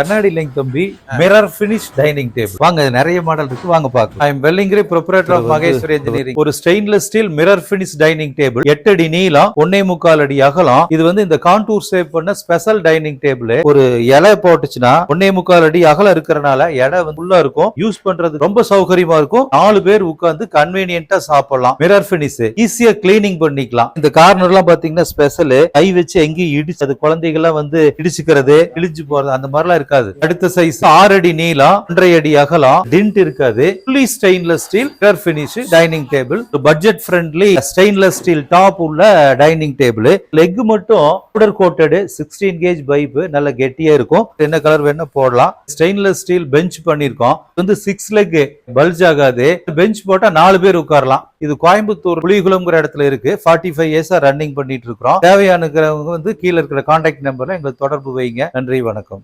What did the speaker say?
கண்ணாடி இல்லைங்க தம்பி, மிரர் ஃபினிஷ் டைனிங் டேபிள். வாங்க, நிறைய மாடல் இருக்கு, வாங்க பார்க்கலாம். I am Vellingiri proprietor of Maheswari engineering. ஒரு stainless steel mirror finish dining table, 8 அடி நீளம், 1.25 அடி அகலம். இது வந்து இந்த கான்டூர் ஷேப் பண்ண ஸ்பெஷல் டைனிங் டேபிள். ஒரு இலை போட்டுச்சுன்னா 1.25 அடி அகலம் இருக்கிறனால எடை ஃபுல்லா இருக்கும். யூஸ் பண்றது ரொம்ப சௌகரியமா இருக்கும். 4 பேர் உட்கார்ந்து கன்வீனியன்ட்டா சாப்பிடலாம். மிரர் ஃபினிஷ் ஈஸியா கிளீனிங் பண்ணிக்கலாம். இந்த கார்னர் எல்லாம் பாத்தீங்கன்னா ஸ்பெஷல். கை வச்சு எங்கேயும் இடிச்சு அது குழந்தைகள்லாம் வந்து இடிச்சுக்கிறது, இழிஞ்சு போறது அந்த மாதிரிலாம் இருக்காது. அடுத்த சைஸ் 6 அடி நீளம், 1.5 அடி அகலம், டிண்ட் இருக்காது. Fully stainless steel mirror finish dining table. Budget friendly stainless steel top உள்ள டைனிங் டேபிள். லெக் மட்டும் பவுடர் கோட்டட் 16 கேஜ் பைப், நல்ல கெட்டியா இருக்கும். என்ன கலர் வேணா போடலாம். ஸ்டெயின்லெஸ் ஸ்டீல் பெஞ்ச் பண்ணிருக்கோம். வந்து 6 லெக் பல்ஜ் ஆகாது. பெஞ்ச் போட்டா 4 பேர் உட்காரலாம். இது கோயம்புத்தூர் புலிகுளம்ங்கிற இடத்துல இருக்கு. 45 இயர்ஸா ரன்னிங் பண்ணிட்டு இருக்கிறோம். தேவையானவங்க வந்து கீழே இருக்கிற கான்டாக்ட் நம்பர்ல எங்களுக்கு தொடர்பு வைங்க. நன்றி, வணக்கம்.